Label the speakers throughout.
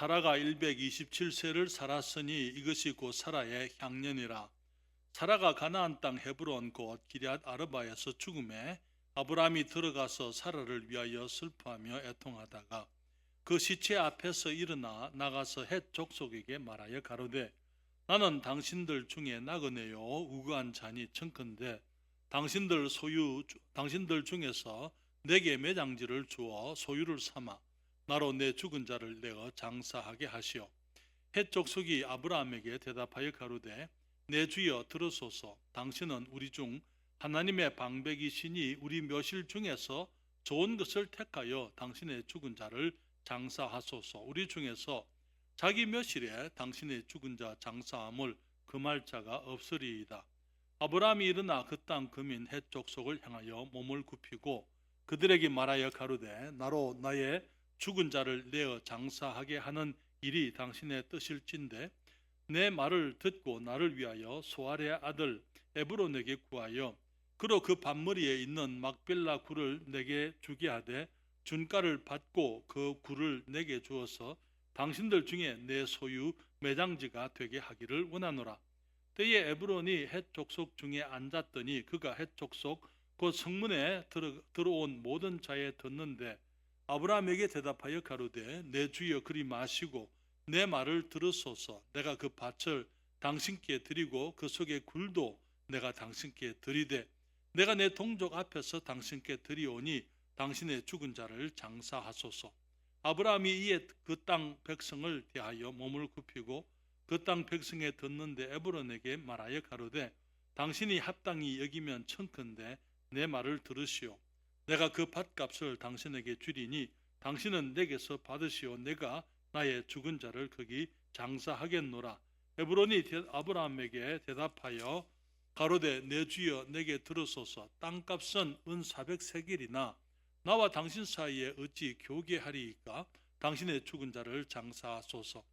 Speaker 1: 사라가 127세를 살았으니 이것이 곧 사라의 향년이라. 사라가 가나안 땅 헤브론 곧 기럇 아르바에서 죽음에 아브라함이 들어가서 사라를 위하여 슬퍼하며 애통하다가 그 시체 앞에서 일어나 나가서 헷 족속에게 말하여 가로되 나는 당신들 중에 나그네요 우거한 자니 청컨대 당신들 중에서 내게 매장지를 주어 소유를 삼아 나로 내 죽은 자를 내어 장사하게 하시오. 헷 족속이 아브라함에게 대답하여 가로되 내 주여 들으소서. 당신은 우리 중 하나님의 방백이시니 우리 묘실 중에서 좋은 것을 택하여 당신의 죽은 자를 장사하소서. 우리 중에서 자기 묘실에 당신의 죽은 자 장사함을 금할 자가 없으리이다. 아브라함이 일어나 그 땅 금인 헷 족속을 향하여 몸을 굽히고 그들에게 말하여 가로되 나로 나의 죽은 자를 내어 장사하게 하는 일이 당신의 뜻일진데 내 말을 듣고 나를 위하여 소알의 아들 에브론에게 구하여 그로 그 밭머리에 있는 막벨라 굴을 내게 주게 하되 준가를 받고 그 굴을 내게 주어서 당신들 중에 내 소유 매장지가 되게 하기를 원하노라. 때에 에브론이 헷 족속 중에 앉았더니 그가 헷 족속 곧 성문에 들어온 모든 자에 듣는데 아브라함에게 대답하여 가로되 내 주여 그리 마시고 내 말을 들으소서. 내가 그 밭을 당신께 드리고 그 속의 굴도 내가 당신께 드리되 내가 내 동족 앞에서 당신께 드리오니 당신의 죽은 자를 장사하소서. 아브라함이 이에 그 땅 백성을 대하여 몸을 굽히고 그 땅 백성에 듣는데 에브론에게 말하여 가로되 당신이 합당히 여기면 청컨대 내 말을 들으시오. 내가 그 밭값을 당신에게 주리니 당신은 내게서 받으시오. 내가 나의 죽은 자를 거기 장사하겠노라. 에브론이 아브라함에게 대답하여 가로되 내 주여 내게 들으소서. 땅값은 은 400세겔이나 나와 당신 사이에 어찌 교계하리이까? 당신의 죽은 자를 장사하소서.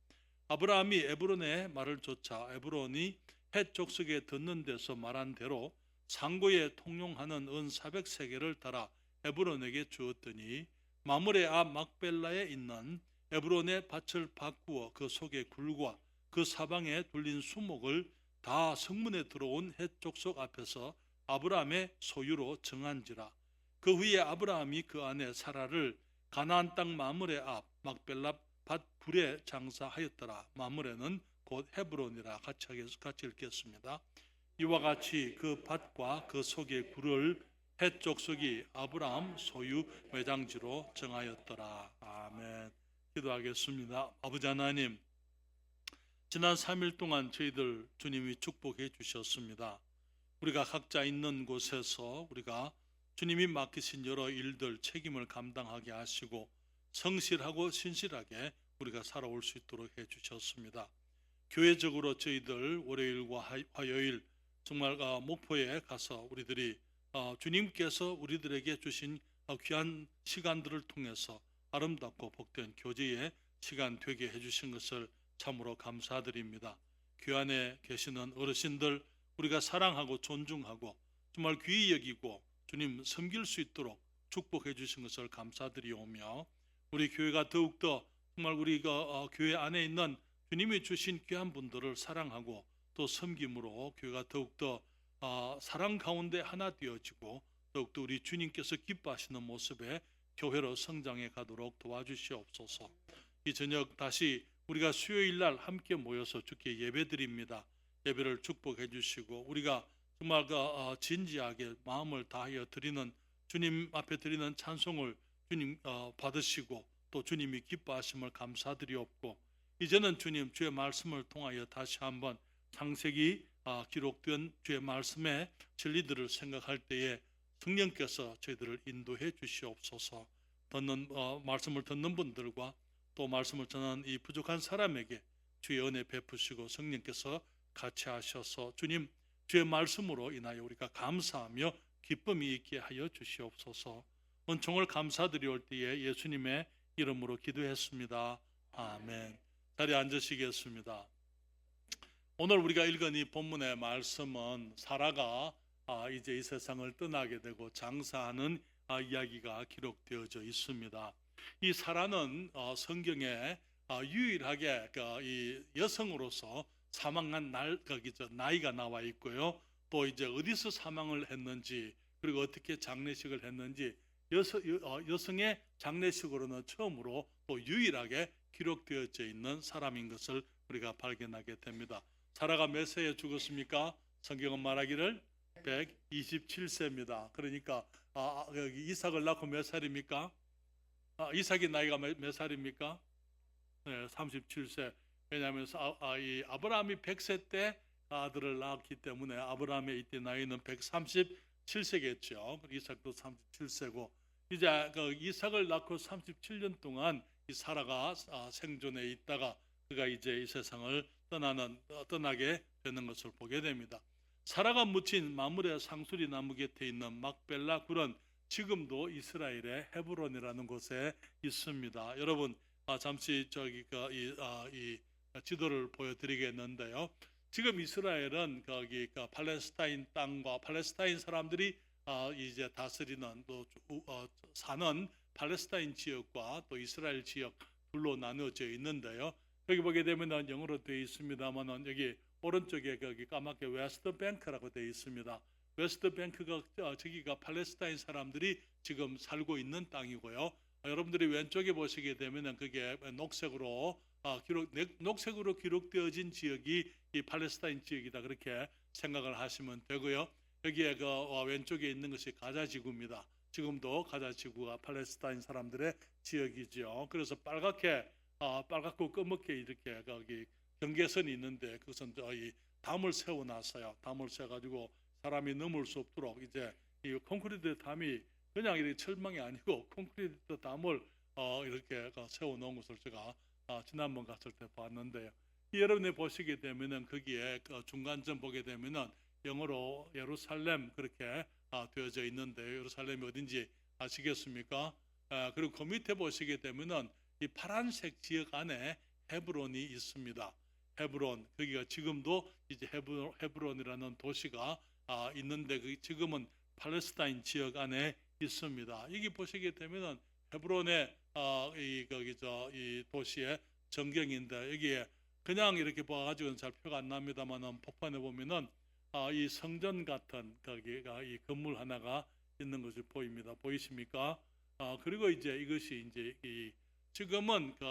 Speaker 1: 아브라함이 에브론의 말을 조차 에브론이 헷 족속에 듣는 데서 말한 대로 상고에 통용하는 은 400세겔을 따라 에브론에게 주었더니 마므레 앞 막벨라에 있는 에브론의 밭을 바꾸어 그 속의 굴과 그 사방에 둘린 수목을 다 성문에 들어온 헷 족속 앞에서 아브라함의 소유로 정한지라. 그 후에 아브라함이 그 안에 사라를 가나안 땅 마므레 앞 막벨라 밭 굴에 장사하였더라. 마므레는 곧 헤브론이라. 같이 읽겠습니다. 이와 같이 그 밭과 그 속의 굴을 헷 족속이 아브라함 소유 매장지로 정하였더라. 아멘. 기도하겠습니다. 아버지 하나님, 지난 3일 동안 저희들 주님이 축복해 주셨습니다. 우리가 각자 있는 곳에서 우리가 주님이 맡기신 여러 일들 책임을 감당하게 하시고 성실하고 신실하게 우리가 살아올 수 있도록 해 주셨습니다. 교회적으로 저희들 월요일과 화요일 정말 목포에 가서 우리들이 주님께서 우리들에게 주신 귀한 시간들을 통해서 아름답고 복된 교제의 시간 되게 해주신 것을 참으로 감사드립니다. 교회 안에 계시는 어르신들 우리가 사랑하고 존중하고 정말 귀히 여기고 주님 섬길 수 있도록 축복해 주신 것을 감사드리오며 우리 교회가 더욱더 정말 우리가 교회 안에 있는 주님이 주신 귀한 분들을 사랑하고 또 섬김으로 교회가 더욱더 사랑 가운데 하나 되어지고 더욱더 우리 주님께서 기뻐하시는 모습에 교회로 성장해 가도록 도와주시옵소서. 이 저녁 다시 우리가 수요일 날 함께 모여서 주께 예배드립니다. 예배를 축복해 주시고 우리가 정말 진지하게 마음을 다하여 드리는 주님 앞에 드리는 찬송을 주님 받으시고 또 주님이 기뻐하심을 감사드리옵고 이제는 주님 주의 말씀을 통하여 다시 한번 창세기 기록된 주의 말씀의 진리들을 생각할 때에 성령께서 저희들을 인도해 주시옵소서. 말씀을 듣는 분들과 또 말씀을 전하는 이 부족한 사람에게 주의 은혜 베푸시고 성령께서 같이 하셔서 주님 주의 말씀으로 인하여 우리가 감사하며 기쁨이 있게 하여 주시옵소서. 은총을 감사드리올 때에 예수님의 이름으로 기도했습니다. 아멘. 자리에 앉으시겠습니다. 오늘 우리가 읽은 이 본문의 말씀은 사라가 이제 이 세상을 떠나게 되고 장사하는 이야기가 기록되어져 있습니다. 이 사라는 성경에 유일하게 이 여성으로서 사망한 나이가 나와 있고요. 또 이제 어디서 사망을 했는지, 그리고 어떻게 장례식을 했는지 여성의 장례식으로는 처음으로 또 유일하게 기록되어져 있는 사람인 것을 우리가 발견하게 됩니다. 사라가 몇 세에 죽었습니까? 성경은 말하기를 127세입니다. 그러니까 여기 이삭을 낳고 몇 살입니까? 이삭의 나이가 몇 살입니까? 네, 37세. 왜냐하면 이 아브라함이 100세 때 아들을 낳았기 때문에 아브라함의 이때 나이는 137세겠죠. 이삭도 37세고 이제 이삭을 낳고 37년 동안 이 사라가 생존해 있다가 그가 이제 이 세상을 떠나게 되는 것을 보게 됩니다. 사라가 묻힌 마물의 상수리 나무 곁에 있는 막벨라 굴은 지금도 이스라엘의 헤브론이라는 곳에 있습니다. 여러분 잠시 이 지도를 보여드리겠는데요. 지금 이스라엘은 팔레스타인 땅과 팔레스타인 사람들이 이제 다스리는 또 사는 팔레스타인 지역과 또 이스라엘 지역 둘로 나누어져 있는데요. 여기 보게 되면 영어로 되어 있습니다만은 여기 오른쪽에 거기 까맣게 웨스트 뱅크라고 되어 있습니다. 웨스트 뱅크가 저기가 팔레스타인 사람들이 지금 살고 있는 땅이고요. 여러분들이 왼쪽에 보시게 되면은 그게 녹색으로 기록되어진 지역이 이 팔레스타인 지역이다 그렇게 생각을 하시면 되고요. 여기에 왼쪽에 있는 것이 가자 지구입니다. 지금도 가자 지구가 팔레스타인 사람들의 지역이죠. 그래서 빨갛고 검게 이렇게 거기 경계선이 있는데 그것은 이 담을 세워놨어요. 담을 세가지고 사람이 넘을 수 없도록 이제 이 콘크리트 담이 그냥 이렇게 철망이 아니고 콘크리트 담을 이렇게 세워놓은 것을 제가 지난번 갔을 때 봤는데요. 여러분이 보시게 되면은 거기에 중간점 보게 되면은 영어로 예루살렘 그렇게 되어져 있는데 예루살렘이 어딘지 아시겠습니까? 그리고 그 밑에 보시게 되면은 이 파란색 지역 안에 헤브론이 있습니다. 헤브론 거기가 지금도 이제 헤브론이라는 도시가 있는데 지금은 팔레스타인 지역 안에 있습니다. 여기 보시게 되면은 헤브론의 이 도시의 전경인데 여기에 그냥 이렇게 봐가지고는 잘 표가 안 납니다만은 복판에 보면은 이 성전 같은 거기가 이 건물 하나가 있는 것이 보입니다. 보이십니까? 그리고 이제 이것이 이제 지금은 그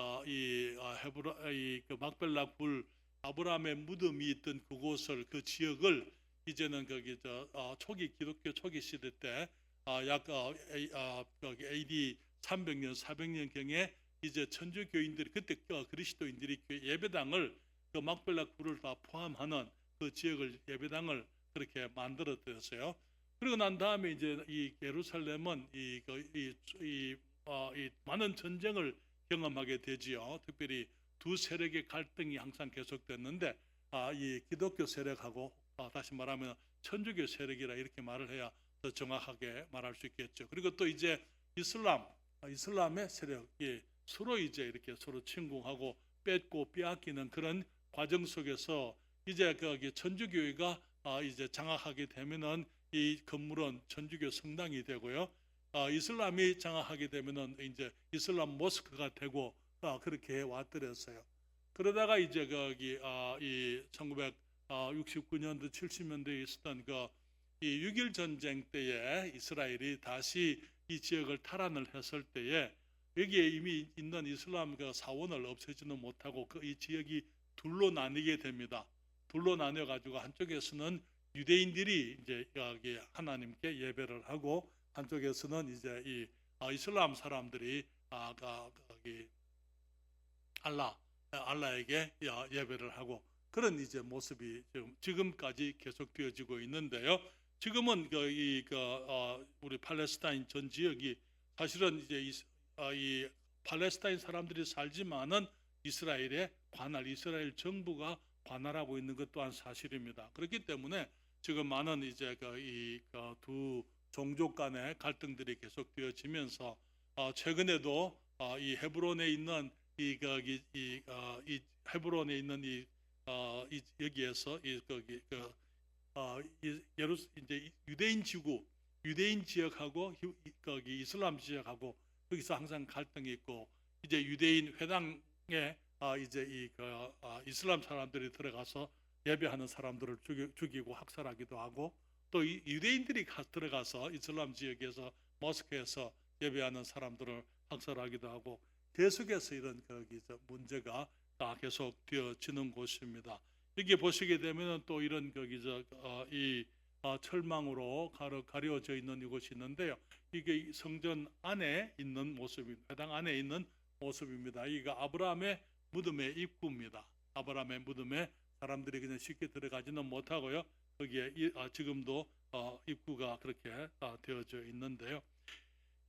Speaker 1: 막벨라 굴 아브라함의 무덤이 있던 그곳을 그 지역을 이제는 거기 기독교 초기 시대 때 약 AD 300년 400년 경에 이제 천주교인들이 그때 그리스도인들이 예배당을 그 막벨라 굴을 다 포함하는 그 지역을 예배당을 그렇게 만들었어요. 그리고 난 다음에 이제 이 예루살렘은 이 많은 전쟁을 경험하게 되지요. 특별히 두 세력의 갈등이 항상 계속됐는데 이 기독교 세력하고 다시 말하면 천주교 세력이라 이렇게 말을 해야 더 정확하게 말할 수 있겠죠. 그리고 또 이제 이슬람의 세력이 서로 이제 이렇게 서로 침공하고 뺏고 빼앗기는 그런 과정 속에서 이제 거기 천주교회가 이제 장악하게 되면은 이 건물은 천주교 성당이 되고요. 이슬람이 장악하게 되면은 이제 이슬람 모스크가 되고 그렇게 왔더랬어요. 그러다가 이제 거기 이 1969년도 70년대에 있었던 이 6.1 전쟁 때에 이스라엘이 다시 이 지역을 탈환을 했을 때에 여기에 이미 있는 이슬람 사원을 없애지는 못하고 이 지역이 둘로 나뉘게 됩니다. 둘로 나뉘어 가지고 한쪽에서는 유대인들이 이제 여기 하나님께 예배를 하고 한쪽에서는 이제 이 이슬람 사람들이 거기 알라에게 예배를 하고 그런 이제 모습이 지금까지 계속되어지고 있는데요. 지금은 우리 팔레스타인 전 지역이 사실은 이제 이 팔레스타인 사람들이 살지만은 이스라엘 정부가 관할하고 있는 것 또한 사실입니다. 그렇기 때문에 지금 많은 이제 두 종족 간의 갈등들이 계속되어지면서 최근에도 이 헤브론에 있는 헤브론에 있는 여기에서 이제 유대인 지역하고 거기 이슬람 지역하고 거기서 항상 갈등이 있고 이제 유대인 회당에 이제 이슬람 사람들이 들어가서 예배하는 사람들을 죽이고 학살하기도 하고, 또 유대인들이 들어가서 이슬람 지역에서 모스크에서 예배하는 사람들을 학살하기도 하고, 계속해서 이런 문제가 계속 되어지는 곳입니다. 여기 보시게 되면 또 이런 철망으로 가려져 있는 이곳이 있는데요. 이게 성전 안에 있는 모습입니다. 회당 안에 있는 모습입니다. 이가 아브라함의 무덤의 입구입니다. 아브라함의 무덤에 사람들이 그냥 쉽게 들어가지는 못하고요. 거기에 지금도 입구가 그렇게 되어져 있는데요.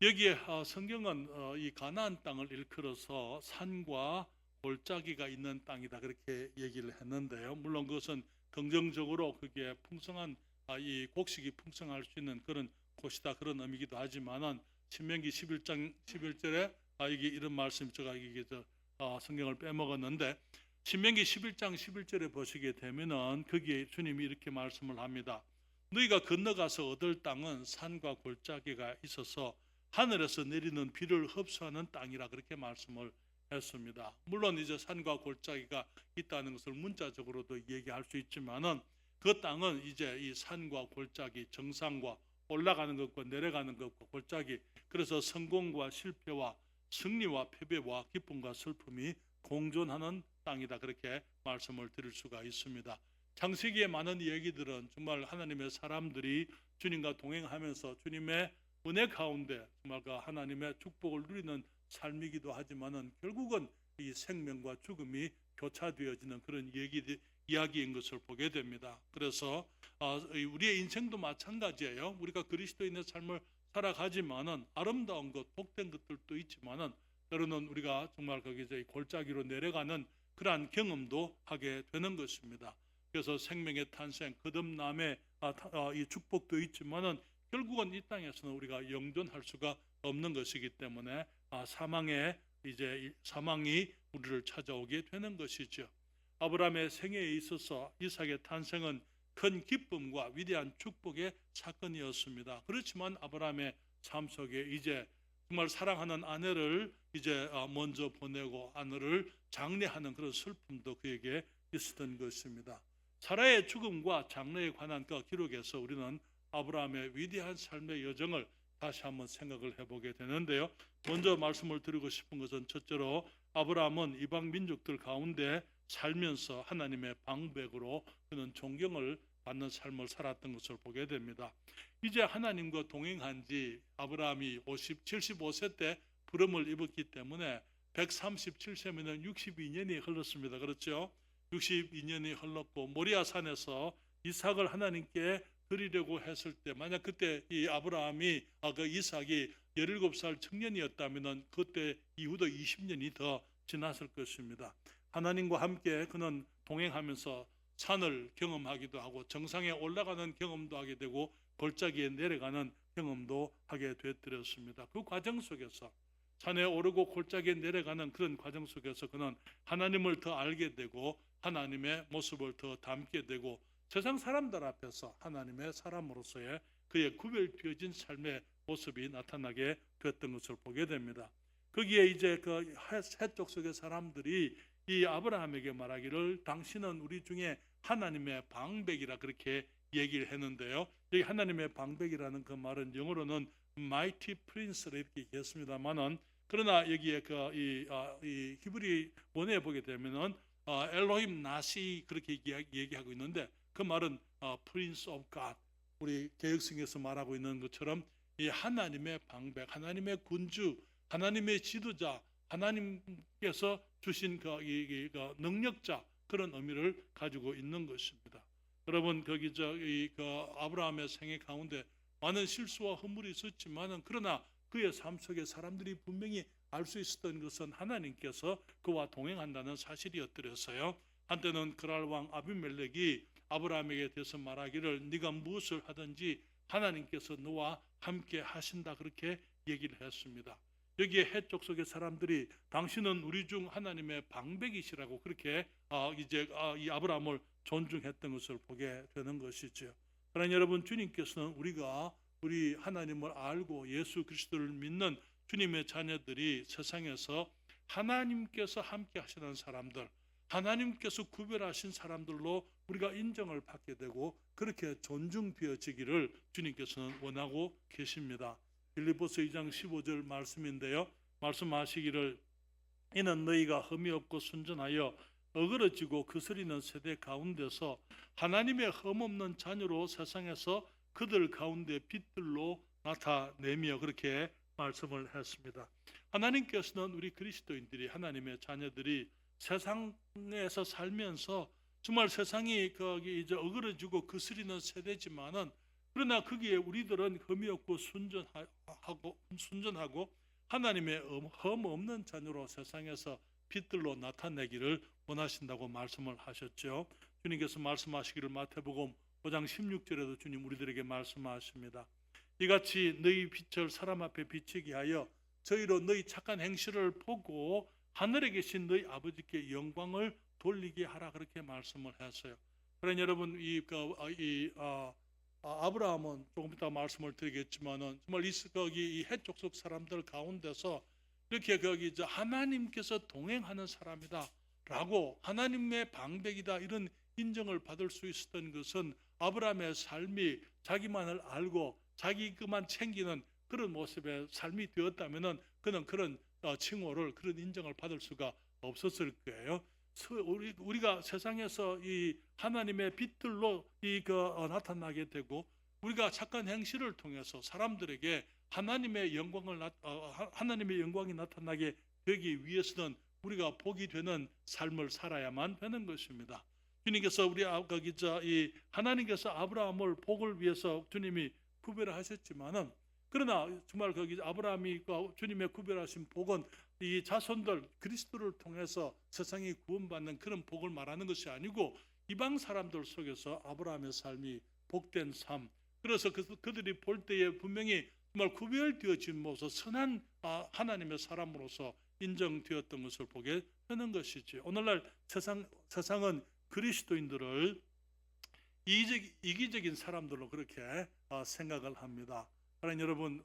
Speaker 1: 여기에 성경은 이 가나안 땅을 일컬어서 산과 골짜기가 있는 땅이다 그렇게 얘기를 했는데요. 물론 그것은 긍정적으로 그게 풍성한 이 곡식이 풍성할 수 있는 그런 곳이다 그런 의미이기도 하지만은 신명기 11장 11절에 이게 이런 말씀, 제가 이게 성경을 빼먹었는데 신명기 11장 11절에 보시게 되면은 거기에 주님이 이렇게 말씀을 합니다. 너희가 건너가서 얻을 땅은 산과 골짜기가 있어서 하늘에서 내리는 비를 흡수하는 땅이라 그렇게 말씀을 했습니다. 물론 이제 산과 골짜기가 있다는 것을 문자적으로도 얘기할 수 있지만은 그 땅은 이제 이 산과 골짜기, 정상과 올라가는 것과 내려가는 것과 골짜기, 그래서 성공과 실패와 승리와 패배와 기쁨과 슬픔이 공존하는 땅이다 그렇게 말씀을 드릴 수가 있습니다. 창세기의 많은 얘기들은 정말 하나님의 사람들이 주님과 동행하면서 주님의 은혜 가운데 정말 그 하나님의 축복을 누리는 삶이기도 하지만은 결국은 이 생명과 죽음이 교차되어지는 그런 이야기인 것을 보게 됩니다. 그래서 우리의 인생도 마찬가지예요. 우리가 그리스도인의 삶을 살아가지만은 아름다운 것, 복된 것들도 있지만은 때로는 우리가 정말 거기서 골짜기로 내려가는 그러한 경험도 하게 되는 것입니다. 그래서 생명의 탄생, 거듭남의 이 축복도 있지만은 결국은 이 땅에서는 우리가 영존할 수가 없는 것이기 때문에 사망이 우리를 찾아오게 되는 것이죠. 아브라함의 생애에 있어서 이삭의 탄생은 큰 기쁨과 위대한 축복의 사건이었습니다. 그렇지만 아브라함의 삶 속에 이제 정말 사랑하는 아내를 이제 먼저 보내고 아내를 장례하는 그런 슬픔도 그에게 있었던 것입니다. 사라의 죽음과 장례에 관한 그 기록에서 우리는 아브라함의 위대한 삶의 여정을 다시 한번 생각을 해보게 되는데요. 먼저 말씀을 드리고 싶은 것은 첫째로 아브라함은 이방 민족들 가운데 살면서 하나님의 방백으로 그는 존경을 받는 삶을 살았던 것을 보게 됩니다. 이제 하나님과 동행한 지 아브라함이 75세 때 부름을 입었기 때문에 137세면 62년이 흘렀습니다. 그렇죠? 62년이 흘렀고 모리아산에서 이삭을 하나님께 드리려고 했을 때 만약 그때 이 아브라함이 그 이삭이 17살 청년이었다면 그때 이후도 20년이 더 지났을 것입니다. 하나님과 함께 그는 동행하면서 산을 경험하기도 하고 정상에 올라가는 경험도 하게 되고 골짜기에 내려가는 경험도 하게 되었습니다. 그 과정 속에서 산에 오르고 골짜기에 내려가는 그런 과정 속에서 그는 하나님을 더 알게 되고 하나님의 모습을 더 담게 되고 세상 사람들 앞에서 하나님의 사람으로서의 그의 구별되어진 삶의 모습이 나타나게 되었던 것을 보게 됩니다. 거기에 이제 그 해쪽 속의 사람들이 이 아브라함에게 말하기를 당신은 우리 중에 하나님의 방백이라 그렇게 얘기를 했는데요. 여기 하나님의 방백이라는 그 말은 영어로는 mighty prince라 이렇게 얘기했습니다만은 그러나 여기에 이 히브리 원어에 보게 되면은 엘로힘 나시 그렇게 얘기하고 있는데 그 말은 Prince of God, 우리 개혁성에서 말하고 있는 것처럼 이 하나님의 방백, 하나님의 군주, 하나님의 지도자, 하나님께서 주신 그 능력자 그런 의미를 가지고 있는 것입니다. 여러분 거기 아브라함의 생애 가운데 많은 실수와 허물이 있었지만은 그러나 그의 삶 속에 사람들이 분명히 알 수 있었던 것은 하나님께서 그와 동행한다는 사실이었더랬어요. 한때는 그랄 왕 아비멜렉이 아브라함에게 대해서 말하기를 네가 무엇을 하든지 하나님께서 너와 함께 하신다 그렇게 얘기를 했습니다. 여기에 해쪽 속의 사람들이 당신은 우리 중 하나님의 방백이시라고 그렇게 이 아브라함을 존중했던 것을 보게 되는 것이죠. 그러나 여러분 주님께서는 우리 하나님을 알고 예수 그리스도를 믿는 주님의 자녀들이 세상에서 하나님께서 함께 하시는 사람들, 하나님께서 구별하신 사람들로 우리가 인정을 받게 되고 그렇게 존중되어지기를 주님께서는 원하고 계십니다. 빌립보서 2장 15절 말씀인데요, 말씀하시기를 이는 너희가 흠이 없고 순전하여 어그러지고 거스리는 세대 가운데서 하나님의 흠없는 자녀로 세상에서 그들 가운데 빛들로 나타내며, 그렇게 말씀을 했습니다. 하나님께서는 우리 그리스도인들이, 하나님의 자녀들이 세상에서 살면서 정말 세상이 거기 이제 어그러지고 거스리는 세대지만은, 그러나 거기에 우리들은 흠이 없고 순전하고 하나님의 흠 없는 자녀로 세상에서 빛들로 나타내기를 원하신다고 말씀을 하셨죠. 주님께서 말씀하시기를 마태복음 5장 16절에도 주님 우리들에게 말씀하십니다. 이같이 너희 빛을 사람 앞에 비치게 하여 저희로 너희 착한 행실을 보고 하늘에 계신 너희 아버지께 영광을 돌리게 하라, 그렇게 말씀을 했어요. 그러니 여러분, 아브라함은 조금 이따 말씀을 드리겠지만은 정말 이 헷 족속 사람들 가운데서 이렇게 거기 하나님께서 동행하는 사람이다라고, 하나님의 방백이다, 이런 인정을 받을 수 있었던 것은 아브라함의 삶이 자기만을 알고 자기 그만 챙기는 그런 모습의 삶이 되었다면은 그는 그런 칭호를, 그런 인정을 받을 수가 없었을 거예요. 우리가 세상에서 이 하나님의 빛들로 나타나게 되고, 우리가 착한 행실을 통해서 사람들에게 하나님의 영광이 나타나게 되기 위해서는 우리가 복이 되는 삶을 살아야만 되는 것입니다. 주님께서 하나님께서 아브라함을 복을 위해서 주님이 구별하셨지만은, 그러나 정말 아브라함이 주님의 구별하신 복은 이 자손들 그리스도를 통해서 세상이 구원받는 그런 복을 말하는 것이 아니고, 이방 사람들 속에서 아브라함의 삶이 복된 삶, 그래서 그들이 볼 때에 분명히 정말 구별되어진 모습, 선한 하나님의 사람으로서 인정되었던 것을 보게 되는 것이지. 오늘날 세상은 그리스도인들을 이기적인 사람들로 그렇게 생각을 합니다. 그러나 여러분,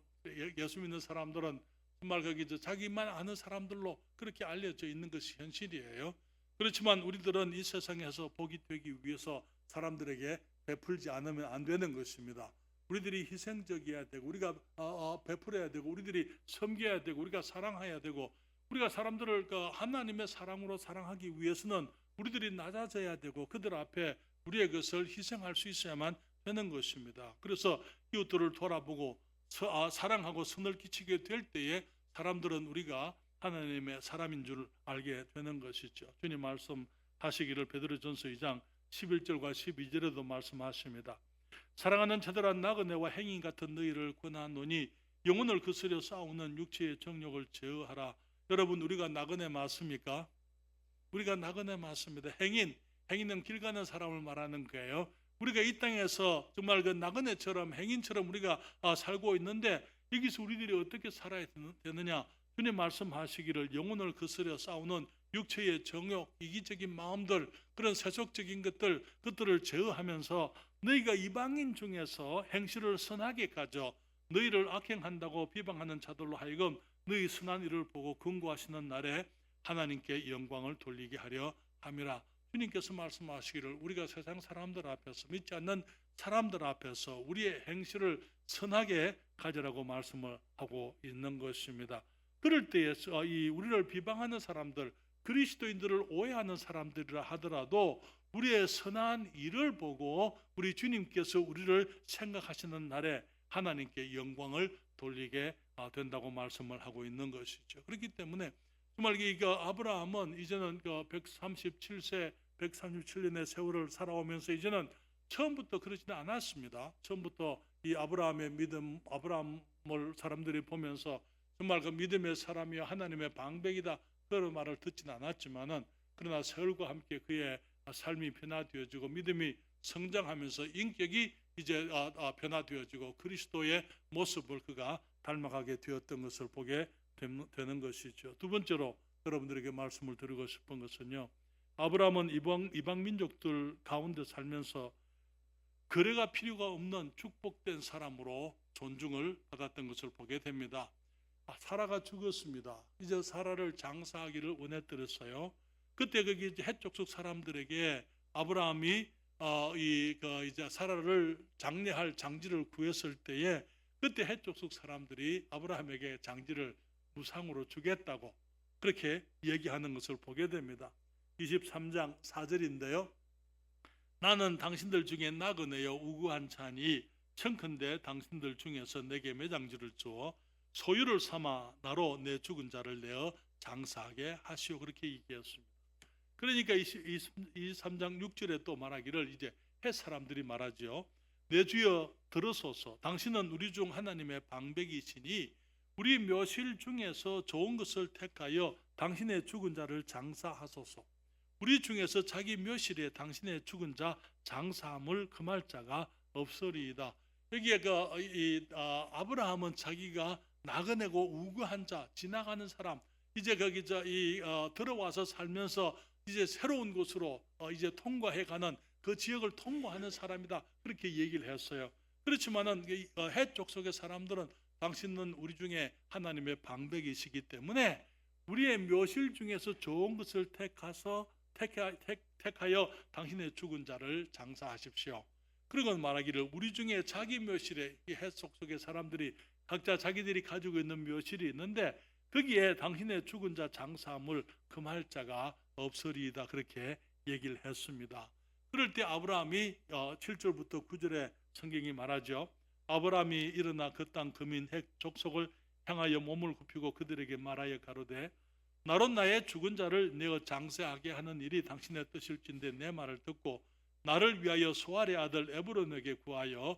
Speaker 1: 예수 믿는 사람들은 정말 자기만 아는 사람들로 그렇게 알려져 있는 것이 현실이에요. 그렇지만 우리들은 이 세상에서 복이 되기 위해서 사람들에게 베풀지 않으면 안 되는 것입니다. 우리들이 희생적이어야 되고, 우리가 베풀어야 되고, 우리들이 섬겨야 되고, 우리가 사랑해야 되고, 우리가 사람들을 하나님의 사랑으로 사랑하기 위해서는 우리들이 낮아져야 되고, 그들 앞에 우리의 것을 희생할 수 있어야만 되는 것입니다. 그래서 이웃들을 돌아보고 사랑하고 선을 끼치게 될 때에 사람들은 우리가 하나님의 사람인 줄 알게 되는 것이죠. 주님 말씀하시기를 베드로전서 2장 11절과 12절에도 말씀하십니다. 사랑하는 자들아, 나그네와 행인 같은 너희를 권하노니 영혼을 거스려 싸우는 육체의 정욕을 제어하라. 여러분, 우리가 나그네 맞습니까? 우리가 나그네 맞습니다. 행인은 길 가는 사람을 말하는 거예요. 우리가 이 땅에서 정말 나그네처럼, 행인처럼 우리가 살고 있는데, 여기서 우리들이 어떻게 살아야 되느냐? 주님 말씀하시기를 영혼을 거스려 싸우는 육체의 정욕, 이기적인 마음들, 그런 세속적인 것들을 제어하면서 너희가 이방인 중에서 행실을 선하게 가져 너희를 악행한다고 비방하는 자들로 하여금 너희 선한 일을 보고 긍고하시는 날에 하나님께 영광을 돌리게 하려 함이라. 주님께서 말씀하시기를 우리가 세상 사람들 앞에서, 믿지 않는 사람들 앞에서 우리의 행실을 선하게 가지라고 말씀을 하고 있는 것입니다. 그럴 때에 우리를 비방하는 사람들, 그리스도인들을 오해하는 사람들이라 하더라도 우리의 선한 일을 보고 우리 주님께서 우리를 생각하시는 날에 하나님께 영광을 돌리게 된다고 말씀을 하고 있는 것이죠. 그렇기 때문에 정말 아브라함은 이제는 137년의 세월을 살아오면서 이제는 처음부터 그러지는 않았습니다. 처음부터 이 아브라함의 믿음, 아브라함을 사람들이 보면서 정말 믿음의 사람이여 하나님의 방백이다, 그런 말을 듣지는 않았지만은, 그러나 세월과 함께 그의 삶이 변화되어지고 믿음이 성장하면서 인격이 이제 변화되어지고 그리스도의 모습을 그가 닮아가게 되었던 것을 보게 되는 것이죠. 두 번째로 여러분들에게 말씀을 드리고 싶은 것은요, 아브라함은 이방 민족들 가운데 살면서 거래가 필요가 없는 축복된 사람으로 존중을 받았던 것을 보게 됩니다. 사라가 죽었습니다. 이제 사라를 장사하기를 원했더랬어요. 그때 거기 이제 헷 족속 사람들에게 아브라함이 이제 사라를 장례할 장지를 구했을 때에 그때 헷 족속 사람들이 아브라함에게 장지를 무상으로 주겠다고 그렇게 얘기하는 것을 보게 됩니다. 23장 4절인데요. 나는 당신들 중에 나그네여 우구한 자니 청컨대 당신들 중에서 내게 매장지를 주어 소유를 삼아 나로 내 죽은 자를 내어 장사하게 하시오. 그렇게 얘기했습니다. 그러니까 23장 6절에 또 말하기를 이제 헷 사람들이 말하죠. 내 주여 들으소서. 당신은 우리 중 하나님의 방백이시니 우리 묘실 중에서 좋은 것을 택하여 당신의 죽은 자를 장사하소서. 우리 중에서 자기 묘실에 당신의 죽은 자 장사함을 금할 자가 없으리이다. 여기에 아브라함은 자기가 나그네고 우구한 자, 지나가는 사람, 이제 거기 들어와서 살면서 이제 새로운 곳으로 이제 통과해가는 그 지역을 통과하는 사람이다. 그렇게 얘기를 했어요. 그렇지만은 헷 족속의 사람들은 당신은 우리 중에 하나님의 방백이시기 때문에 우리의 묘실 중에서 좋은 것을 택하여 당신의 죽은 자를 장사하십시오. 그리고 말하기를 우리 중에 자기 묘실에 이 헷 족속의 사람들이 각자 자기들이 가지고 있는 묘실이 있는데 거기에 당신의 죽은 자 장사함을 금할 자가 없으리이다. 그렇게 얘기를 했습니다. 그럴 때 아브라함이 7절부터 9절에 성경이 말하죠. 아브라함이 일어나 그 땅 거민 헷 족속을 향하여 몸을 굽히고 그들에게 말하여 가로되 나로 나의 죽은 자를 내어 장사하게 하는 일이 당신의 뜻일진데 내 말을 듣고 나를 위하여 소알의 아들 에브론에게 구하여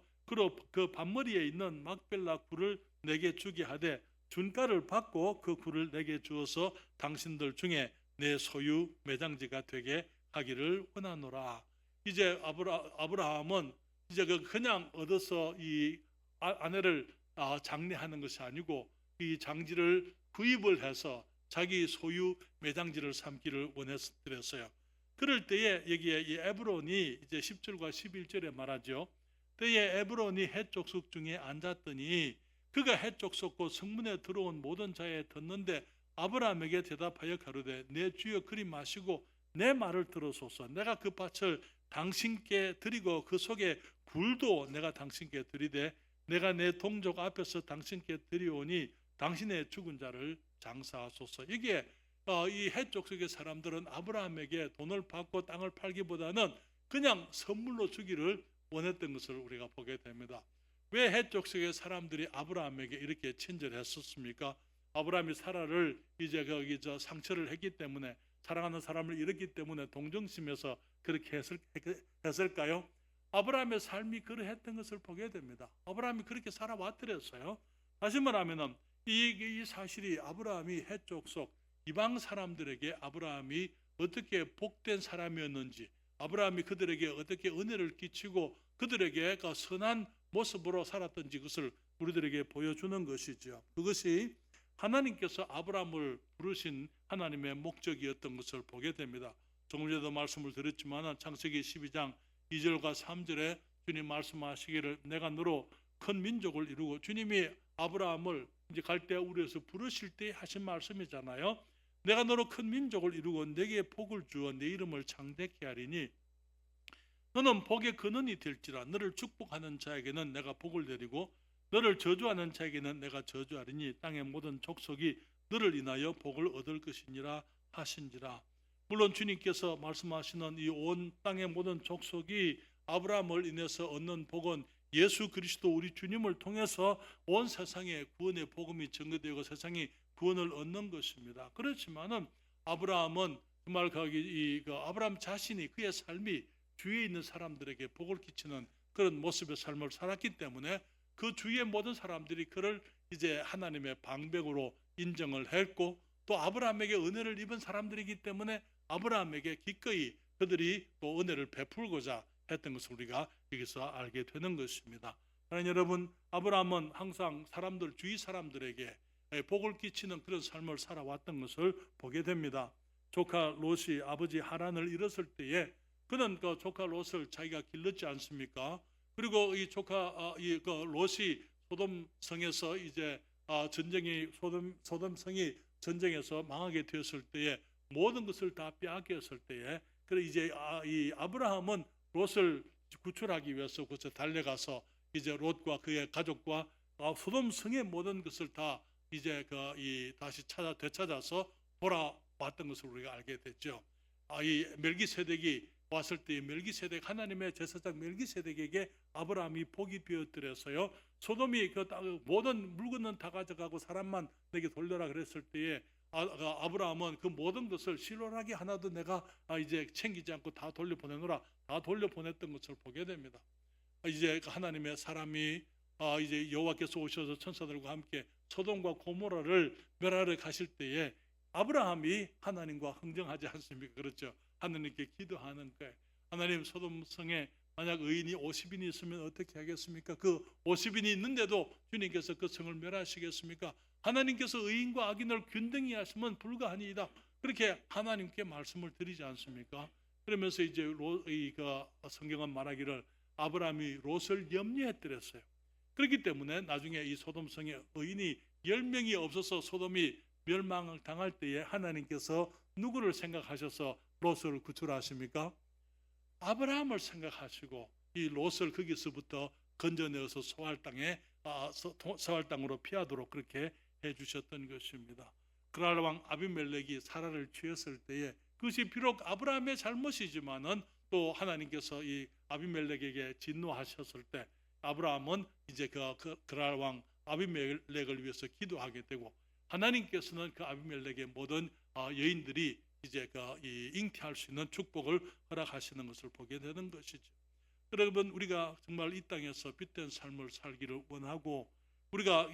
Speaker 1: 그 밭머리에 있는 막벨라 굴을 내게 주게 하되 준가를 받고 그 굴을 내게 주어서 당신들 중에 내 소유 매장지가 되게 하기를 원하노라. 이제 아브라함은 이제 그냥 얻어서 이 아내를 장례하는 것이 아니고 이 장지를 구입을 해서 자기 소유 매장지를 삼기를 원했더랬어요. 그럴 때에 여기에 이 에브론이 이제 10절과 11절에 말하죠. 때에 에브론이 헷 족속 중에 앉았더니 그가 헷 족속고 성문에 들어온 모든 자에 듣는데 아브라함에게 대답하여 가로되 내 주여 그리 마시고 내 말을 들으소서. 내가 그 밭을 당신께 드리고 그 속에 굴도 내가 당신께 드리되 내가 내 동족 앞에서 당신께 드리오니 당신의 죽은 자를 장사하소서. 이게 이 헷 족속의 사람들은 아브라함에게 돈을 받고 땅을 팔기보다는 그냥 선물로 주기를 원했던 것을 우리가 보게 됩니다. 왜 헷 족속의 사람들이 아브라함에게 이렇게 친절했었습니까? 아브라함이 사라를 이제 상처를 했기 때문에 사랑하는 사람을 잃었기 때문에 동정심에서 그렇게 했을까요? 아브라함의 삶이 그러했던 것을 보게 됩니다. 아브라함이 그렇게 살아왔더랬어요. 다시 말하면 이 사실이 아브라함이 헷 족속 이방 사람들에게 아브라함이 어떻게 복된 사람이었는지, 아브라함이 그들에게 어떻게 은혜를 끼치고 그들에게 그 선한 모습으로 살았던지 그것을 우리들에게 보여주는 것이죠. 그것이 하나님께서 아브라함을 부르신 하나님의 목적이었던 것을 보게 됩니다. 조금 전에도 말씀을 드렸지만 창세기 12장 2절과 3절에 주님 말씀하시기를 내가 너로 큰 민족을 이루고, 주님이 아브라함을 이제 갈대아 우르에서 부르실 때 하신 말씀이잖아요. 내가 너로 큰 민족을 이루고 내게 복을 주어 내 이름을 창대케 하리니 너는 복의 근원이 될지라. 너를 축복하는 자에게는 내가 복을 내리고 너를 저주하는 자에게는 내가 저주하리니 땅의 모든 족속이 너를 인하여 복을 얻을 것이니라 하신지라. 물론 주님께서 말씀하시는 이 온 땅의 모든 족속이 아브라함을 인해서 얻는 복은 예수 그리스도 우리 주님을 통해서 온 세상에 구원의 복음이 전개되고 세상이 구원을 얻는 것입니다. 그렇지만은 아브라함은 정말 아브라함 자신이 그의 삶이 주위에 있는 사람들에게 복을 끼치는 그런 모습의 삶을 살았기 때문에 그 주위의 모든 사람들이 그를 이제 하나님의 방백으로 인정을 했고, 또 아브라함에게 은혜를 입은 사람들이기 때문에 아브라함에게 기꺼이 그들이 또 은혜를 베풀고자 했던 것을 우리가 여기서 알게 되는 것입니다. 하나님 여러분, 아브라함은 항상 주위 사람들에게 복을 끼치는 그런 삶을 살아왔던 것을 보게 됩니다. 조카 롯이 아버지 하란을 잃었을 때에 그는 그 조카 롯을 자기가 길렀지 않습니까? 그리고 이 조카 롯이 소돔 성에서 이제 전쟁이 소돔성이 전쟁에서 망하게 되었을 때에 모든 것을 다 빼앗겼을 때에 그래 이제 이 아브라함은 롯을 구출하기 위해서 그곳에 달려가서 이제 롯과 그의 가족과 소돔성의 모든 것을 다 이제 다시 되찾아서 돌아왔던 것을 우리가 알게 됐죠. 이 멜기세덱이 왔을 때 멜기세덱 하나님의 제사장 멜기세덱에게 아브라함이 복이 되어드려서요. 소돔이 모든 물건은 다 가져가고 사람만 내게 돌려라 그랬을 때에 아브라함은 그 모든 것을 실로라기 하나도 내가 이제 챙기지 않고 다 돌려보내노라, 다 돌려보냈던 것을 보게 됩니다. 이제 하나님의 사람이 이제 여호와께서 오셔서 천사들과 함께 소돔과 고모라를 멸하러 가실 때에 아브라함이 하나님과 흥정하지 않습니까? 그렇죠. 하나님께 기도하는 거예요. 하나님, 소돔성에 만약 의인이 50인이 있으면 어떻게 하겠습니까? 그 50인이 있는데도 주님께서 그 성을 멸하시겠습니까? 하나님께서 의인과 악인을 균등히 하시면 불가하니이다. 그렇게 하나님께 말씀을 드리지 않습니까? 그러면서 이제 성경은 말하기를 아브라함이 롯을 염려했더랬어요. 그렇기 때문에 나중에 이 소돔성에 의인이 10명이 없어서 소돔이 멸망을 당할 때에 하나님께서 누구를 생각하셔서 롯을 구출하십니까? 아브라함을 생각하시고 이 롯을 거기서부터 건져내어서 소알 땅으로 피하도록 그렇게 해주셨던 것입니다. 그랄 왕 아비멜렉이 사라를 취했을 때에 그것이 비록 아브라함의 잘못이지만은 또 하나님께서 이 아비멜렉에게 진노하셨을 때 아브라함은 이제 그랄 왕 아비멜렉을 위해서 기도하게 되고 하나님께서는 그 아비멜렉의 모든 여인들이 이제 잉태할 수 있는 축복을 허락하시는 것을 보게 되는 것이죠. 여러분, 우리가 정말 이 땅에서 빛된 삶을 살기를 원하고 우리가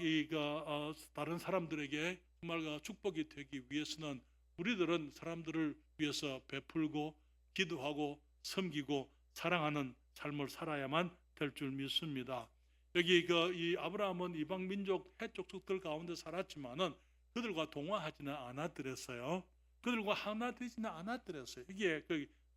Speaker 1: 다른 사람들에게 정말 축복이 되기 위해서는 우리들은 사람들을 위해서 베풀고 기도하고 섬기고 사랑하는 삶을 살아야만 될 줄 믿습니다. 여기 이 아브라함은 이방 민족 해족속들 가운데 살았지만은 그들과 동화하지는 않았더랬어요. 그들과 하나 되지는 않았더랬어요. 이게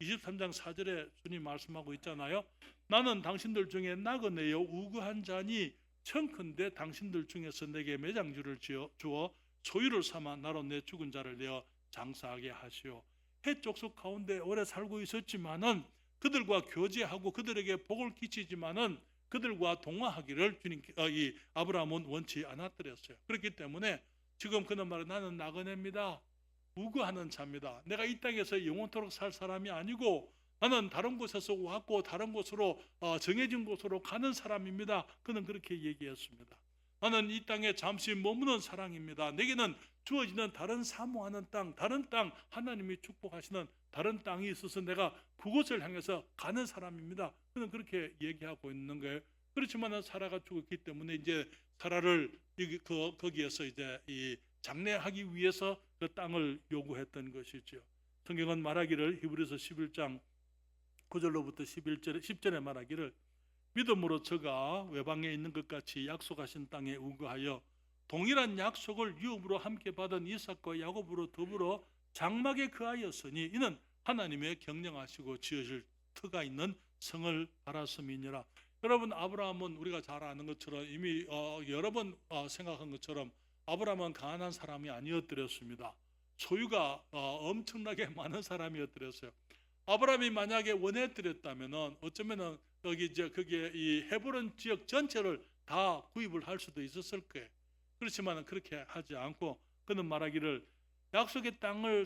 Speaker 1: 23장 4절에 주님 말씀하고 있잖아요. 나는 당신들 중에 나그네여 우고한 자니 청컨대 당신들 중에서 내게 매장주를 주어 소유를 삼아 나로 내 죽은 자를 내어 장사하게 하시오. 해족속 가운데 오래 살고 있었지만은 그들과 교제하고 그들에게 복을 끼치지만은 그들과 동화하기를 이 아브라함은 원치 않았더랬어요. 그렇기 때문에 지금 그는 말은 나는 나그네입니다. 우거하는 자입니다. 내가 이 땅에서 영원토록 살 사람이 아니고 나는 다른 곳에서 왔고 다른 곳으로 정해진 곳으로 가는 사람입니다. 그는 그렇게 얘기했습니다. 나는 이 땅에 잠시 머무는 사람입니다. 내게는 주어지는 다른 사모하는 땅, 다른 땅, 하나님이 축복하시는 다른 땅이 있어서 내가 그곳을 향해서 가는 사람입니다. 그는 그렇게 얘기하고 있는 거예요. 그렇지만 사라가 죽었기 때문에 이제 사라를 거기에서 이제 이 장례하기 위해서 그 땅을 요구했던 것이죠. 성경은 말하기를 히브리서 11장 9절로부터 10절에 말하기를 믿음으로 저가 외방에 있는 것 같이 약속하신 땅에 우거하여 동일한 약속을 유업으로 함께 받은 이삭과 야곱으로 더불어 장막에 거하였으니 이는 하나님의 경영하시고 지으실 터가 있는 성을 알았음이니라. 여러분, 아브라함은 우리가 잘 아는 것처럼 이미 여러 번 생각한 것처럼 아브라함은 가난한 사람이 아니었더랬습니다. 소유가 엄청나게 많은 사람이었더랬어요. 아브라함이 만약에 원했더랬다면은 어쩌면은 거기에 이 헤브론 지역 전체를 다 구입을 할 수도 있었을 거예요. 그렇지만 그렇게 하지 않고 그는 말하기를 약속의 땅을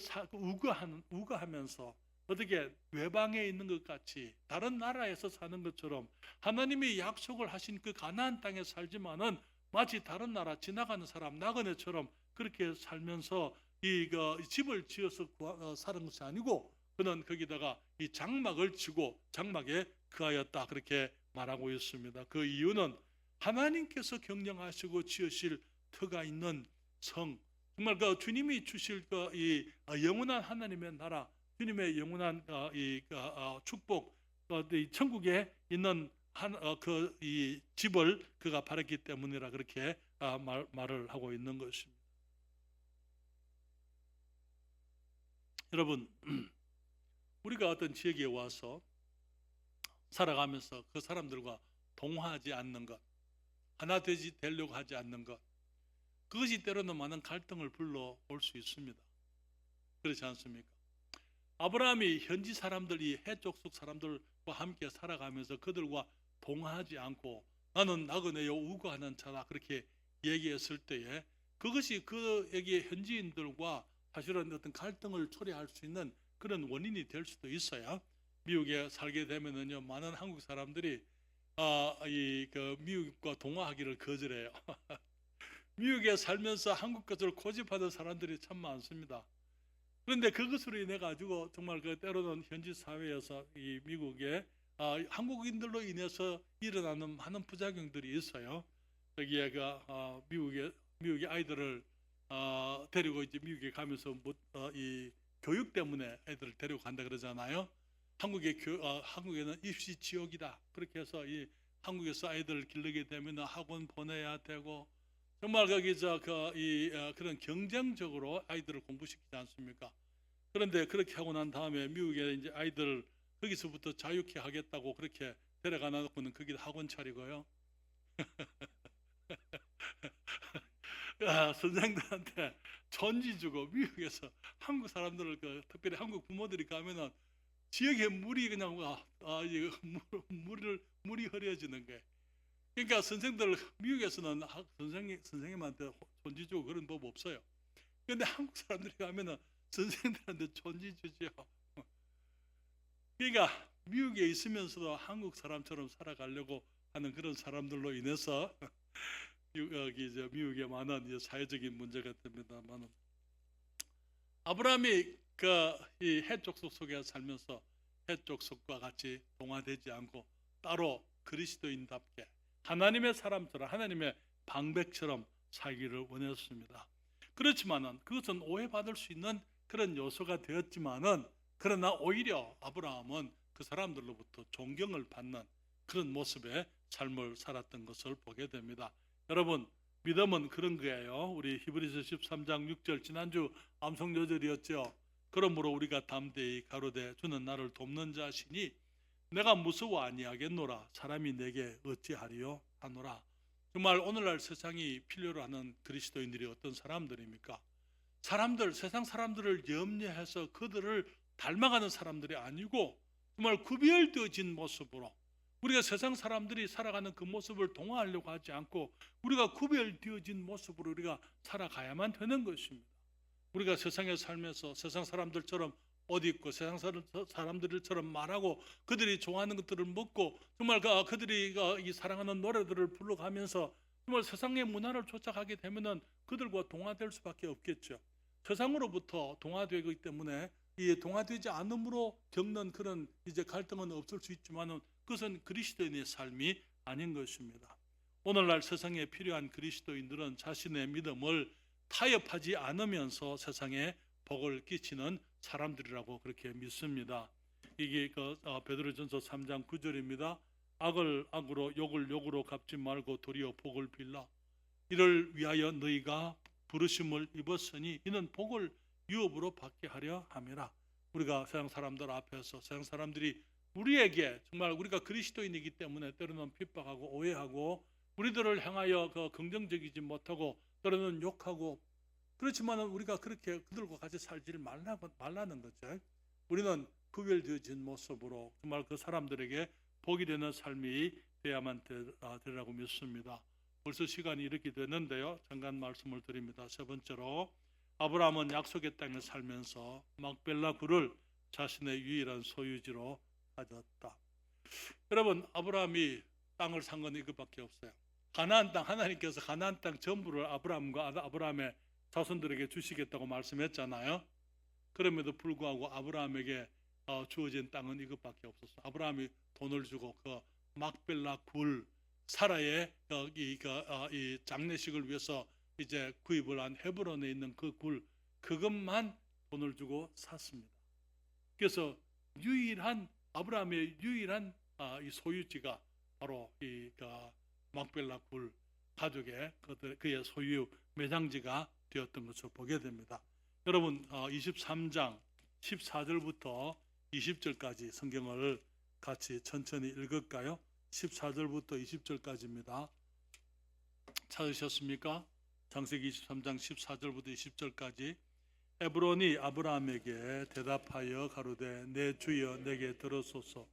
Speaker 1: 우거하면서 어떻게 외방에 있는 것 같이 다른 나라에서 사는 것처럼 하나님이 약속을 하신 그 가나안 땅에 살지만은 마치 다른 나라 지나가는 사람 나그네처럼 그렇게 살면서 이 집을 지어서 사는 것이 아니고 그는 거기다가 이 장막을 치고 장막에 거하였다 그렇게 말하고 있습니다. 그 이유는 하나님께서 경영하시고 지으실 터가 있는 성, 정말 주님이 주실 이 영원한 하나님의 나라, 주님의 영원한 이 축복, 이 천국에 있는 이 집을 그가 바랐기 때문이라 그렇게 말을 하고 있는 것입니다. 여러분, 우리가 어떤 지역에 와서 살아가면서 그 사람들과 동화하지 않는 것, 하나 되려고 하지 않는 것, 그것이 때로는 많은 갈등을 불러올 수 있습니다. 그렇지 않습니까? 아브라함이 현지 사람들, 이 해족속 사람들과 함께 살아가면서 그들과 동하지 않고 나는 나그네요 우거하는 자다 그렇게 얘기했을 때에 그것이 그에게 현지인들과 사실은 어떤 갈등을 초래할 수 있는 그런 원인이 될 수도 있어요. 미국에 살게 되면은요 많은 한국 사람들이 미국과 동화하기를 거절해요. 미국에 살면서 한국 것을 고집하는 사람들이 참 많습니다. 그런데 그것으로 인해 가지고 정말 그 때로는 현지 사회에서 이 미국에 한국인들로 인해서 일어나는 많은 부작용들이 있어요. 거기에 미국의 아이들을 데리고 이제 미국에 가면서 이 교육 때문에 애들을 데리고 간다 그러잖아요. 한국에는 입시 지옥이다. 그렇게 해서 이 한국에서 아이들을 기르게 되면 학원 보내야 되고 정말 거기서 그런 경쟁적으로 아이들을 공부시키지 않습니까? 그런데 그렇게 하고 난 다음에 미국에 이제 아이들 거기서부터 자유케 하겠다고 그렇게 데려가 놓고는 거기다 학원 차리고요. 선생들한테 전지 주고 미국에서 한국 사람들을 특별히 한국 부모들이 가면은 지역에 물이 그냥 물이 흐려지는 거예요. 그러니까 선생들 미국에서는 선생님한테 존지 주고 그런 법 없어요. 그런데 한국 사람들이 가면은 선생들한테 존지 주죠. 그러니까 미국에 있으면서도 한국 사람처럼 살아가려고 하는 그런 사람들로 인해서 여기 이제 미국에 많은 사회적인 문제가 됩니다만 아브라함이 이 해족속 속에 살면서 해족속과 같이 동화되지 않고 따로 그리스도인답게 하나님의 사람처럼 하나님의 방백처럼 살기를 원했습니다. 그렇지만은 그것은 오해받을 수 있는 그런 요소가 되었지만은 그러나 오히려 아브라함은 그 사람들로부터 존경을 받는 그런 모습의 삶을 살았던 것을 보게 됩니다. 여러분 믿음은 그런 거예요. 우리 히브리서 13장 6절 지난주 암송 요절이었죠. 그러므로 우리가 담대히 가로되 주는 나를 돕는 자시니 내가 무서워 아니하겠노라. 사람이 내게 어찌하리요 하노라. 정말 오늘날 세상이 필요로 하는 그리스도인들이 어떤 사람들입니까? 세상 사람들을 염려해서 그들을 닮아가는 사람들이 아니고 정말 구별되어진 모습으로 우리가 세상 사람들이 살아가는 그 모습을 동화하려고 하지 않고 우리가 구별되어진 모습으로 우리가 살아가야만 되는 것입니다. 우리가 세상에 살면서 세상 사람들처럼 옷 입고 세상 사람들처럼 말하고 그들이 좋아하는 것들을 먹고 정말 그들이 이 사랑하는 노래들을 불러가면서 정말 세상의 문화를 쫓아가게 되면은 그들과 동화될 수밖에 없겠죠. 세상으로부터 동화되기 때문에 이 동화되지 않음으로 겪는 그런 이제 갈등은 없을 수 있지만은 그것은 그리스도인의 삶이 아닌 것입니다. 오늘날 세상에 필요한 그리스도인들은 자신의 믿음을 타협하지 않으면서 세상에 복을 끼치는 사람들이라고 그렇게 믿습니다. 이게 베드로전서 3장 9절입니다. 악을 악으로 욕을 욕으로 갚지 말고 도리어 복을 빌라. 이를 위하여 너희가 부르심을 입었으니 이는 복을 유업으로 받게 하려 함이라. 우리가 세상 사람들 앞에서 세상 사람들이 우리에게 정말 우리가 그리스도인이기 때문에 때로는 핍박하고 오해하고 우리들을 향하여 긍정적이지 못하고 때로는 욕하고 그렇지만 우리가 그렇게 그들과 같이 살지를 말라는 거죠. 우리는 구별되어진 모습으로 정말 그 사람들에게 복이 되는 삶이 되어야만 되라고 믿습니다. 벌써 시간이 이렇게 됐는데요. 잠깐 말씀을 드립니다. 세 번째로 아브라함은 약속의 땅에 살면서 막벨라 굴을 자신의 유일한 소유지로 가졌다. 여러분 아브라함이 땅을 산 건 이것밖에 없어요. 가나안 땅 하나님께서 가나안 땅 전부를 아브라함과 아브라함의 자손들에게 주시겠다고 말씀했잖아요. 그럼에도 불구하고 아브라함에게 주어진 땅은 이것밖에 없었어요. 아브라함이 돈을 주고 그 막벨라 굴 사라의 이 장례식을 위해서 이제 구입을 한 헤브론에 있는 그 굴 그것만 돈을 주고 샀습니다. 그래서 아브라함의 유일한 이 소유지가 바로 이 막벨라 굴 가족의 그의 소유 매장지가 되었던 것을 보게 됩니다. 여러분 23장 14절부터 20절까지 성경을 같이 천천히 읽을까요? 14절부터 20절까지입니다. 찾으셨습니까? 자, 창세기 23장 14절부터 20절까지 에브론이 아브라함에게 대답하여 가로되 내 주여 내게 들으소서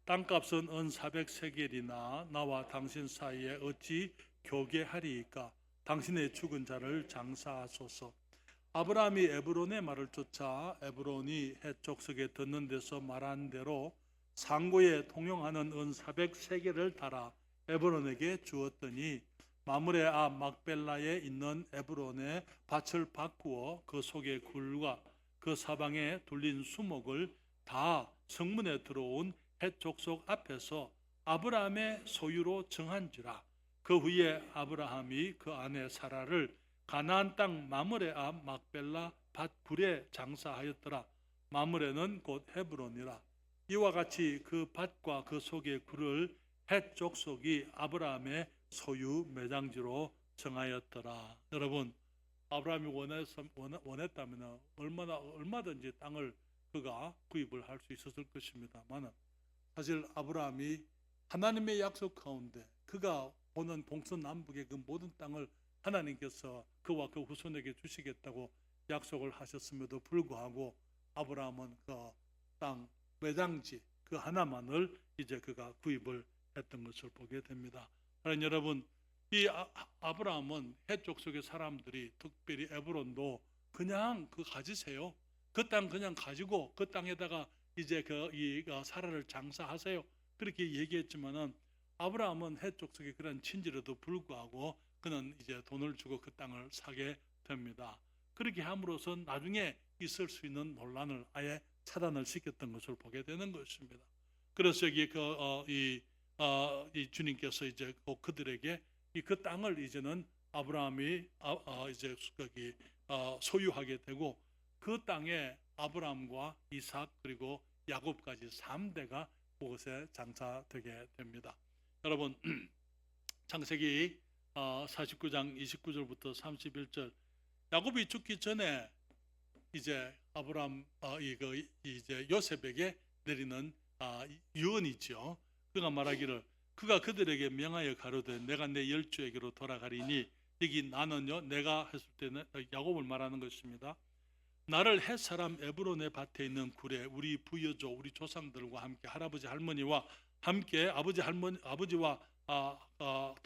Speaker 1: 땅값은 은 400세겔이나 나와 당신 사이에 어찌 교개하리이까 당신의 죽은 자를 장사하소서. 아브라함이 에브론의 말을 쫓아 에브론이 헷 족속에 듣는 데서 말한 대로 상고에 통용하는 은 400세겔을 달아 에브론에게 주었더니 마므레 앞 막벨라에 있는 에브론의 밭을 바꾸어 그 속의 굴과 그 사방에 둘린 수목을 다 성문에 들어온 헷 족속 앞에서 아브라함의 소유로 정한지라. 그 후에 아브라함이 그 아내 사라를 가나안 땅 마므레 앞 막벨라 밭 굴에 장사하였더라. 마므레는 곧 헤브론이라. 이와 같이 그 밭과 그 속의 굴을 헷 족속이 아브라함의 소유 매장지로 정하였더라. 여러분, 아브라함이 원했다면 얼마든지 땅을 그가 구입을 할 수 있었을 것입니다만 사실 아브라함이 하나님의 약속 가운데 그가 보는 동서남북의 그 모든 땅을 하나님께서 그와 그 후손에게 주시겠다고 약속을 하셨음에도 불구하고 아브라함은 그 땅 매장지 그 하나만을 이제 그가 구입을 했던 것을 보게 됩니다. 그러나 여러분, 이 아브라함은 헷 족속의 사람들이 특별히 에브론도 그냥 그 가지세요. 그 땅 그냥 가지고 그 땅에다가 이제 이 사라를 장사하세요. 그렇게 얘기했지만은 아브라함은 헷 족속의 그런 친지에도 불구하고 그는 이제 돈을 주고 그 땅을 사게 됩니다. 그렇게 함으로써 나중에 있을 수 있는 논란을 아예 차단을 시켰던 것을 보게 되는 것입니다. 그래서 여기 이 주님께서 이제 그들에게 그 땅을 이제는 아브라함이 이제 거기 소유하게 되고 그 땅에 아브라함과 이삭 그리고 야곱까지 3대가 그곳에 장사되게 됩니다. 여러분, 창세기 49장 29절부터 31절 야곱이 죽기 전에 이제 아브라함 이제 요셉에게 내리는 유언이죠. 그가 말하기를 그가 그들에게 명하여 가로되 내가 내 열조에게로 돌아가리니 여기 나는요 내가 했을 때는 야곱을 말하는 것입니다. 나를 헷 사람 에브론의 밭에 있는 굴에 우리 부여조 우리 조상들과 함께 할아버지 할머니와 함께 아버지와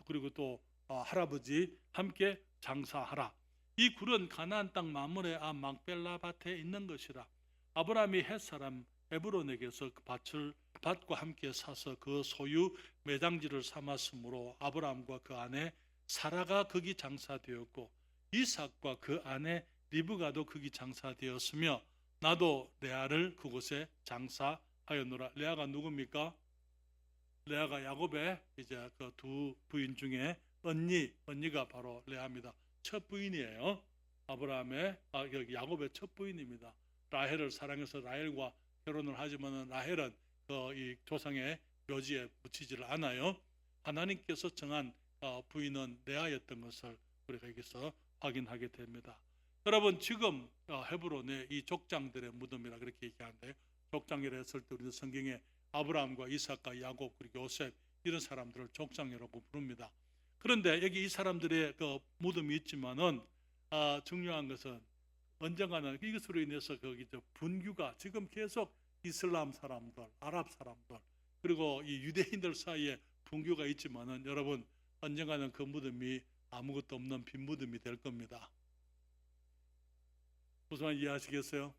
Speaker 1: 그리고 또 할아버지 함께 장사하라. 이 굴은 가나안 땅 마므레 앞 막벨라 밭에 있는 것이라. 아브라함이 헷 사람 에브론에게서 그 밭과 함께 사서 그 소유 매장지를 삼았으므로 아브라함과 그 아내 사라가 거기 장사되었고 이삭과 그 아내 리브가도 거기 장사되었으며 나도 레아를 그곳에 장사하였노라. 레아가 누굽니까? 레아가 야곱의 이제 그 두 부인 중에 언니가 바로 레아입니다. 첫 부인이에요. 아브라함의 야곱의 첫 부인입니다. 라헬을 사랑해서 라헬과 결혼을 하지만 라헬은 이 조상의 묘지에 묻히지를 않아요. 하나님께서 정한 부인은 레아였던 것을 우리가 여기서 확인하게 됩니다. 여러분, 지금 헤브론의 이 족장들의 무덤이라 그렇게 얘기하는데 족장이라 했을 때 우리는 성경에 아브라함과 이삭과 야곱 그리고 요셉 이런 사람들을 족장이라고 부릅니다. 그런데 여기 이 사람들의 그 무덤이 있지만은 중요한 것은 언젠가는 이것으로 인해서 거기 분규가 지금 계속 이슬람 사람들, 아랍 사람들 그리고 이 유대인들 사이에 분규가 있지만은 여러분 언젠가는 그 무덤이 아무것도 없는 빈 무덤이 될 겁니다. 무슨 말 이해하시겠어요?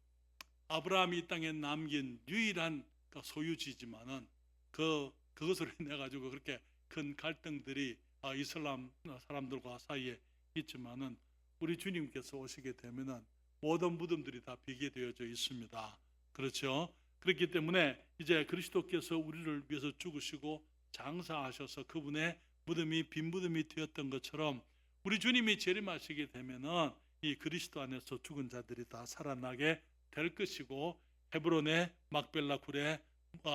Speaker 1: 아브라함이 이 땅에 남긴 유일한 소유지지만은 그것으로 인해 가지고 그렇게 큰 갈등들이 이슬람 사람들과 사이에 있지만은 우리 주님께서 오시게 되면은 모든 무덤들이 다 비게 되어져 있습니다. 그렇죠? 그렇기 때문에 이제 그리스도께서 우리를 위해서 죽으시고 장사하셔서 그분의 무덤이 빈 무덤이 되었던 것처럼 우리 주님이 재림하시게 되면은 이 그리스도 안에서 죽은 자들이 다 살아나게 될 것이고 헤브론의 막벨라 굴에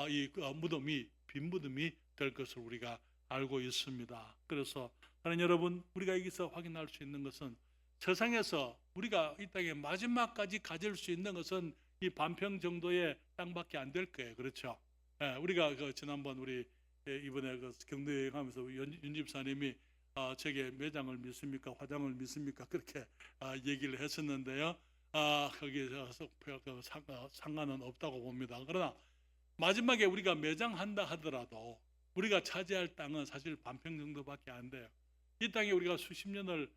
Speaker 1: 이 무덤이 빈 무덤이 될 것을 우리가 알고 있습니다. 그래서 하나님 여러분, 우리가 여기서 확인할 수 있는 것은 세상에서 우리가 이 땅에 마지막까지 가질 수 있는 것은 이 반평 정도의 땅밖에 안 될 거예요. 그렇죠? 우리가 지난번 우리 이번에 경도 여행하면서 윤 집사님이 제게 매장을 믿습니까? 화장을 믿습니까? 그렇게 얘기를 했었는데요. 거기서 상관은 없다고 봅니다. 그러나 마지막에 우리가 매장한다 하더라도 우리가 차지할 땅은 사실 반평 정도밖에 안 돼요. 이 땅에 우리가 수십 년을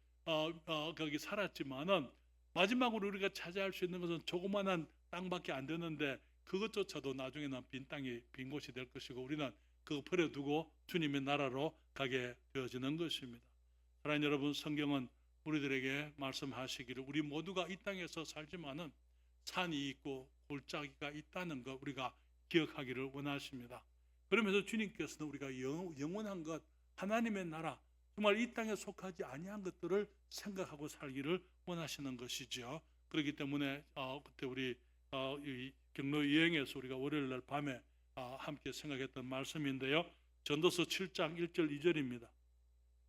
Speaker 1: 거기 살았지만은 마지막으로 우리가 차지할 수 있는 것은 조그만한 땅밖에 안 되는데 그것조차도 나중에는 빈 땅이 빈 곳이 될 것이고 우리는 그거 버려두고 주님의 나라로 가게 되어지는 것입니다. 사랑하는 여러분, 성경은 우리들에게 말씀하시기를 우리 모두가 이 땅에서 살지만은 산이 있고 골짜기가 있다는 것 우리가 기억하기를 원하십니다. 그러면서 주님께서는 우리가 영원한 것, 하나님의 나라, 정말 이 땅에 속하지 아니한 것들을 생각하고 살기를 원하시는 것이죠. 그렇기 때문에 그때 우리 이 경로 여행에서 우리가 월요일 날 밤에 함께 생각했던 말씀인데요. 전도서 7장 1절 2절입니다.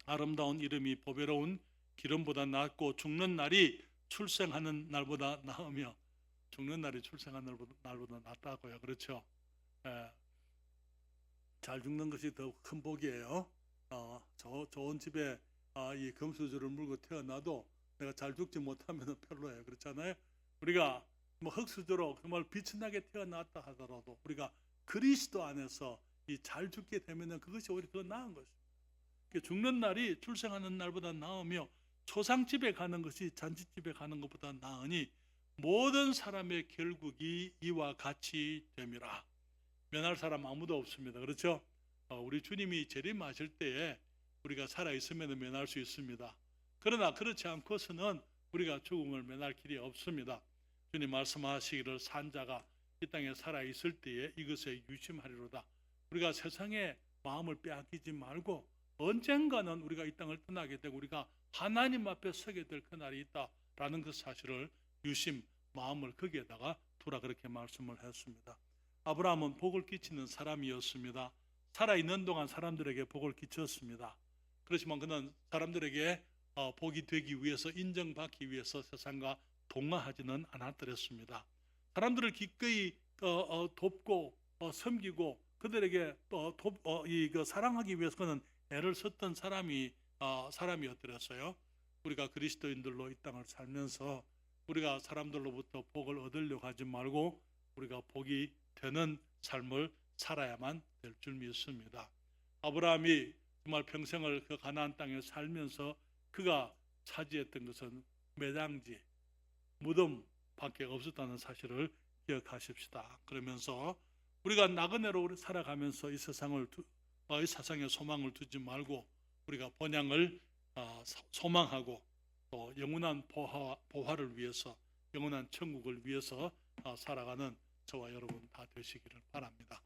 Speaker 1: 아름다운 이름이 보배로운 기름보다 낫고 죽는 날이 출생하는 날보다 나으며, 죽는 날이 출생하는 날보다 낫다고요. 그렇죠? 잘 죽는 것이 더 큰 복이에요. 좋은 집에 이 금수저를 물고 태어나도 내가 잘 죽지 못하면 별로예요. 그렇잖아요. 우리가 뭐 흙수저로 정말 빛이 나게 태어났다 하더라도 우리가 그리스도 안에서 이 잘 죽게 되면 그것이 오히려 더 나은 것입니다. 죽는 날이 출생하는 날보다 나으며 초상집에 가는 것이 잔치집에 가는 것보다 나으니 모든 사람의 결국이 이와 같이 됨이라. 면할 사람 아무도 없습니다. 그렇죠? 우리 주님이 재림하실 때에 우리가 살아있으면 면할 수 있습니다. 그러나 그렇지 않고서는 우리가 죽음을 면할 길이 없습니다. 주님 말씀하시기를 산자가 이 땅에 살아있을 때에 이것에 유심하리로다. 우리가 세상에 마음을 빼앗기지 말고 언젠가는 우리가 이 땅을 떠나게 되고 우리가 하나님 앞에 서게 될 그날이 있다라는 그 사실을 유심 마음을 거기에다가 두라 그렇게 말씀을 했습니다. 아브라함은 복을 끼치는 사람이었습니다. 살아있는 동안 사람들에게 복을 끼쳤습니다. 그렇지만 그는 사람들에게 복이 되기 위해서 인정받기 위해서 세상과 동화하지는 않았더랬습니다. 사람들을 기꺼이 돕고 섬기고 그들에게 사랑하기 위해서 그는 애를 썼던 사람이었더랬어요. 우리가 그리스도인들로 이 땅을 살면서 우리가 사람들로부터 복을 얻으려고 하지 말고 우리가 복이 되는 삶을 살아야만 될 줄 믿습니다. 아브라함이 정말 평생을 그 가나안 땅에 살면서 그가 차지했던 것은 매장지, 무덤밖에 없었다는 사실을 기억하십시다. 그러면서 우리가 나그네로 살아가면서 이 세상에 소망을 두지 말고 우리가 본향을 소망하고 또 영원한 보화를 위해서 영원한 천국을 위해서 살아가는 저와 여러분 다 되시기를 바랍니다.